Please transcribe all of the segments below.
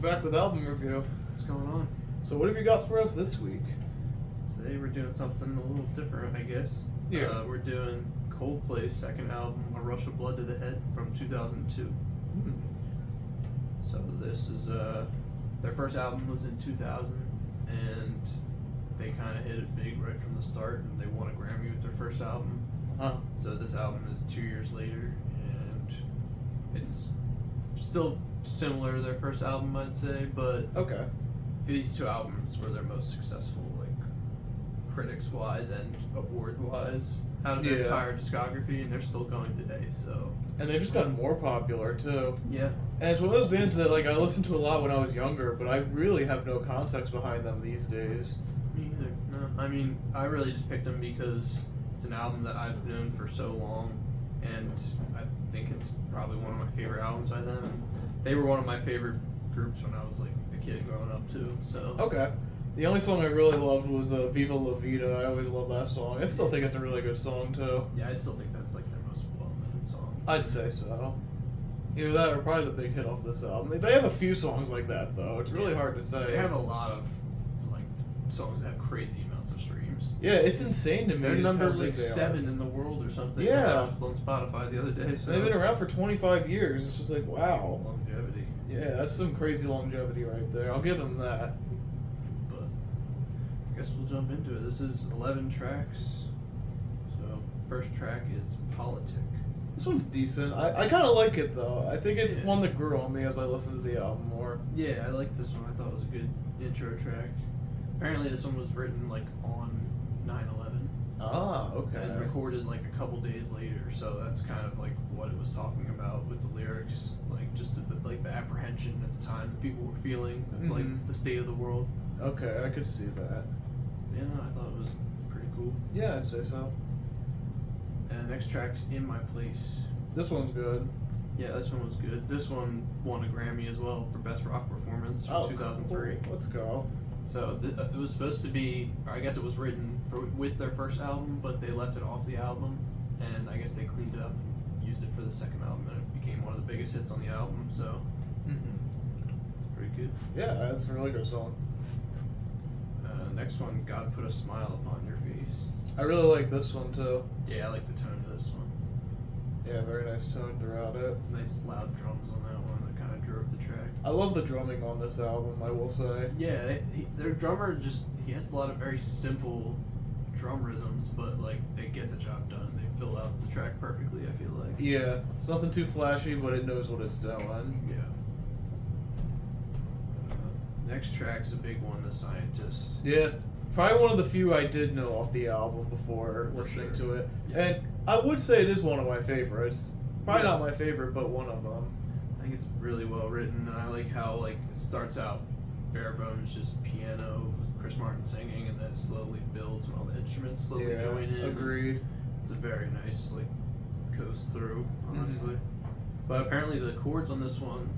back with album review. What's going on? So what have you got for us this week? Today we're doing something a little different, I guess. Yeah. We're doing Coldplay's second album, A Rush of Blood to the Head, from 2002. So this is, their first album was in 2000, and they kind of hit it big right from the start, and they won a Grammy with their first album. So this album is 2 years later, and it's still similar to their first album, I'd say, but Okay. these two albums were their most successful, like, critics-wise and award-wise out of their Yeah. entire discography, and they're still going today, so... And they've just gotten more popular, too. Yeah. And it's one of those bands that, like, I listened to a lot when I was younger, but I really have no context behind them these days. Me either. No, I mean, I really just picked them because it's an album that I've known for so long, and I think it's probably one of my favorite albums by them. And they were one of my favorite groups when I was, like, a kid growing up, too, so... Okay. The only song I really loved was Viva La Vida. I always love that song. I still think it's a really good song, too. Yeah, I still think that's, like, their most well-known song. I'd say so. Either that or probably the big hit off this album. They have a few songs like that, though. It's really hard to say. They have a lot of, like, songs that have crazy amounts of streams. Yeah, it's insane to me. They're just number, how big like, they are. 7 in the world or something. Yeah. I was on Spotify the other day, so... They've been around for 25 years. It's just like, wow. Longevity. Yeah, that's some crazy longevity right there. I'll give them that. But I guess we'll jump into it. This is 11 tracks. So, first track is Politic. This one's decent. I kind of like it, though. I think it's Yeah. one that grew on me as I listened to the album more. Yeah, I like this one. I thought it was a good intro track. Apparently this one was written, like, on 9/11. Ah, okay. And recorded, like, a couple days later. So that's kind of, like, what it was talking about with the lyrics. Like, just the apprehension at the time that people were feeling, of, like, Mhm. the state of the world. Okay, I could see that. Yeah, no, I thought it was pretty cool. Yeah, I'd say so. And the next track's In My Place. This one's good. Yeah, this one was good. This one won a Grammy as well for Best Rock Performance from 2003. Cool. Let's go. So it was supposed to be, or I guess it was written with their first album, but they left it off the album, and I guess they cleaned it up and used it for the second album, and it became one of the biggest hits on the album, so it's pretty good. Yeah, that's a really good song. Next one, God Put a Smile Upon Your Face. I really like this one, too. Yeah, I like the tone of this one. Yeah, very nice tone throughout it. Nice loud drums on that one that kind of drove the track. I love the drumming on this album, I will say. Yeah, their drummer he has a lot of very simple drum rhythms, but like they get the job done. They fill out the track perfectly, I feel like. Yeah, it's nothing too flashy, but it knows what it's doing. Yeah. Next track's a big one, The Scientist. Yeah, probably one of the few I did know off the album before For listening sure. to it. Yeah. And I would say it is one of my favorites. Probably not my favorite, but one of them. I think it's really well written, and I like how like it starts out bare bones, just piano, Chris Martin singing, and then it slowly builds when all the instruments slowly join in. Agreed. It's a very nice like coast through, honestly. Mm-hmm. But apparently the chords on this one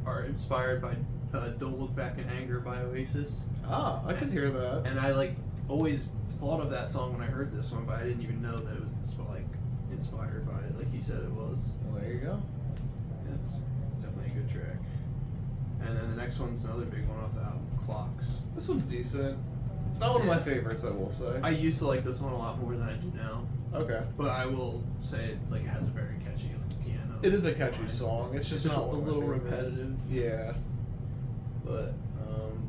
are inspired by "Don't Look Back in Anger" by Oasis. Ah, I can hear that. And I like always thought of that song when I heard this one, but I didn't even know that it was inspired by it, like he said it was. Well, there you go. Yeah, it's definitely a good track. And then the next one's another big one off the album, Clocks. This one's decent. It's not one of my favorites, I will say. I used to like this one a lot more than I do now, Okay. but I will say it has a very catchy piano. It is a catchy song. It's just, It's just not a one of my little favorites. repetitive. Yeah. But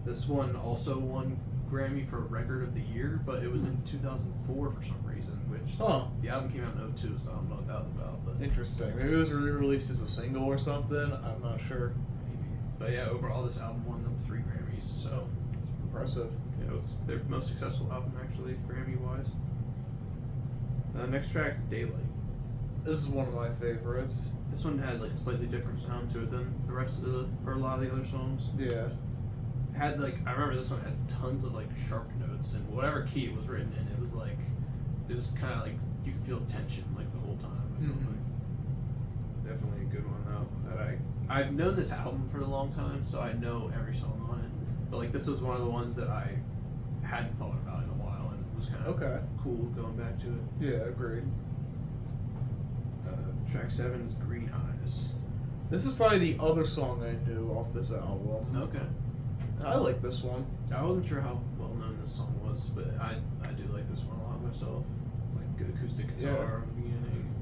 this one also won Grammy for Record of the Year, but it was in 2004 for some reason, which the album came out in 2002, so I don't know what that was about. But Interesting. Maybe it was re-released as a single or something. I'm not sure. maybe. But yeah, overall this album won them 3 Grammys, so Impressive. it was their most successful album actually, Grammy-wise. Next track's Daylight. This is one of my favorites. This one had like a slightly different sound to it than the rest of or a lot of the other songs. Yeah. It had I remember this one had tons of like sharp notes, and whatever key it was written in, it was kind of like you could feel tension like the whole time. I feel like. Definitely a good one though. That I've known this album for a long time, so I know every song on it. But like this was one of the ones that I hadn't thought about in a while, and it was kind of cool going back to it. Yeah, agreed. Track 7 is Green Eyes. This is probably the other song I knew off this album. Okay. I like this one. I wasn't sure how well known this song was, but I do like this one a lot myself. Like good acoustic guitar in the beginning.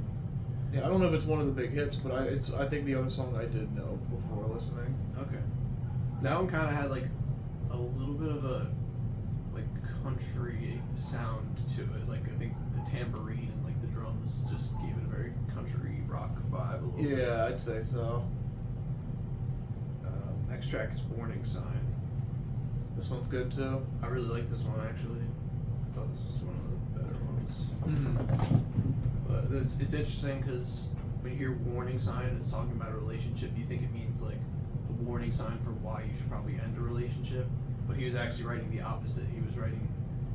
Yeah, I don't know if it's one of the big hits, but I think the other song I did know before listening. Okay. That one kind of had like a little bit of a like country sound to it. Like I think the tambourine and like the drums just gave it a very country rock vibe a little bit. Yeah, I'd say so. Next track is Warning Sign. This one's good too. I really like this one actually. I thought this was one of the better ones. Mm-hmm. But it's interesting because when you hear warning sign and it's talking about a relationship, you think it means like a warning sign for why you should probably end a relationship. But he was actually writing the opposite. He was writing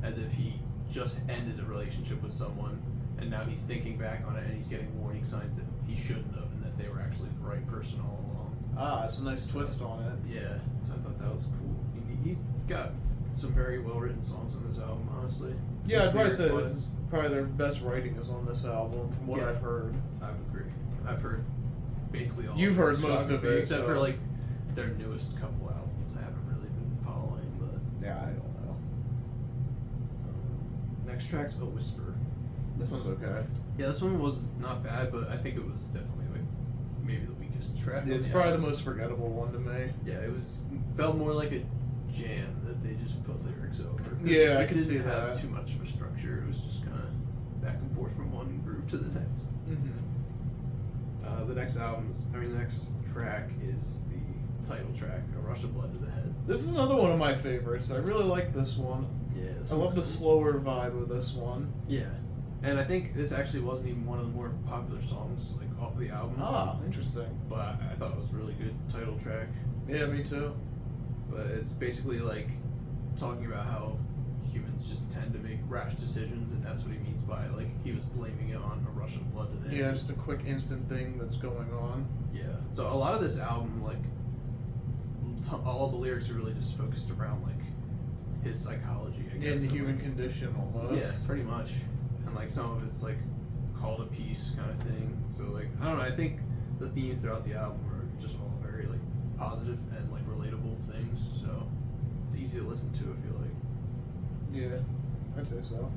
as if he just ended a relationship with someone and now he's thinking back on it and he's getting warning signs that he shouldn't have and that they were actually the right person all along. Ah, it's a nice twist on it. Yeah, so I thought that was cool. He's got some very well written songs on this album, honestly. Yeah, I'd probably say Weird, this is probably their best writing is on this album, from what Yeah. I've heard. I would agree. I've heard basically all. You've of heard their most of discography, it, except so- for like their newest couple albums. I haven't really been following, but Yeah, I don't know. next track's A Whisper. This one's okay. Yeah, this one was not bad, but I think it was definitely like maybe the weakest track. It's on the probably album. the most forgettable one to me. Yeah, it felt more like a jam that they just put lyrics over. 'Cause Yeah, I it can didn't see have that. too much of a structure. It was just kind of back and forth from one groove to the next. Mm-hmm. The next track is the title track, A Rush of Blood to the Head. This is another one of my favorites. I really like this one. Yeah, I love the slower vibe of this one. Yeah, and I think this actually wasn't even one of the more popular songs like off the album. Ah, interesting. But I thought it was a really good title track. Yeah, me too. But it's basically like talking about how humans just tend to make rash decisions, and that's what he means by like he was blaming it on a rush of blood to the head. Yeah, just a quick instant thing that's going on. Yeah. So a lot of this album, like, all the lyrics are really just focused around like his psychology, I guess. In the and, human like, condition, almost. yeah, pretty much. And like some of it's like call to peace kind of thing. So like I don't know. I think the themes throughout the album are just all very like positive and like relatable things. So it's easy to listen to. I feel like. Yeah, I'd say so.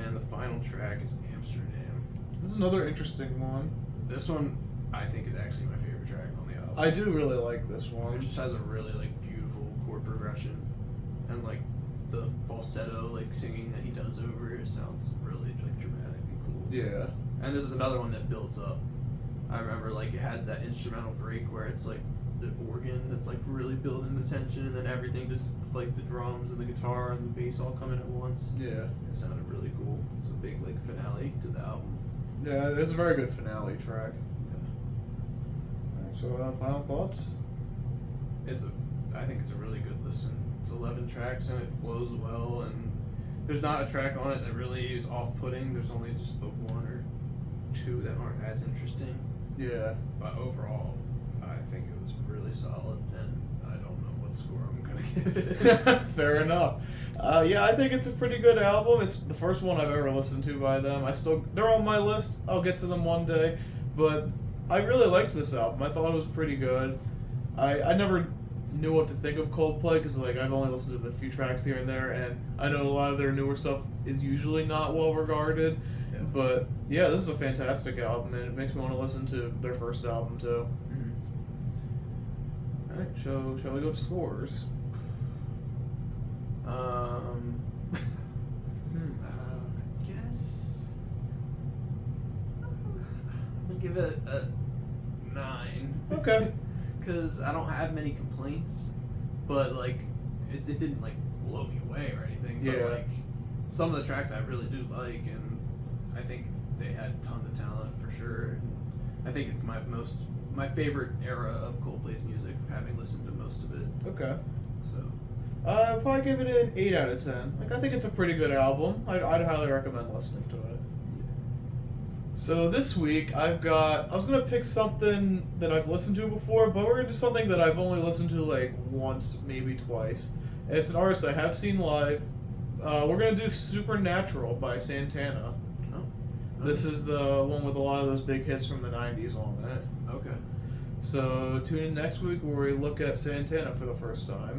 And the final track is Amsterdam. This is another interesting one. This one I think is actually my favorite track on the album. I do really like this It one. just has a really like beautiful chord progression, and like the falsetto like singing that he does over it sounds really like dramatic and cool. Yeah. And this is another one that builds up. I remember like it has that instrumental break where it's like the organ that's like really building the tension, and then everything just like the drums and the guitar and the bass all come in at once. Yeah. It sounded really cool. It's a big like finale to the album. Yeah, it's a very good finale track. Yeah. Alright, so final thoughts? I think it's a really good listen. It's 11 tracks and it flows well, and there's not a track on it that really is off-putting. There's only just the one or two that aren't as interesting. Yeah. But overall, I think it was really solid, and I don't know what score I'm gonna give it. Fair enough. Yeah, I think it's a pretty good album. It's the first one I've ever listened to by them. They're on my list. I'll get to them one day, but I really liked this album. I thought it was pretty good. I never knew what to think of Coldplay because like I've only listened to the few tracks here and there, and I know a lot of their newer stuff is usually not well regarded. Yeah. But yeah, this is a fantastic album, and it makes me want to listen to their first album too. Mhm. All right, shall we go to scores? I guess I'm gonna give it a 9. Okay. Because I don't have many complaints, but like it didn't like blow me away or anything. Yeah. But like some of the tracks I really do like, and I think they had tons of talent for sure. I think it's my favorite era of Coldplay's music, having listened to most of it. Okay. So I'd probably give it an 8 out of 10. Like, I think it's a pretty good album. I'd highly recommend listening to it. So this week, I was going to pick something that I've listened to before, but we're going to do something that I've only listened to like once, maybe twice. And it's an artist I have seen live. We're going to do Supernatural by Santana. oh, This is the one with a lot of those big hits from the 90s on it. okay. So tune in next week where we look at Santana for the first time.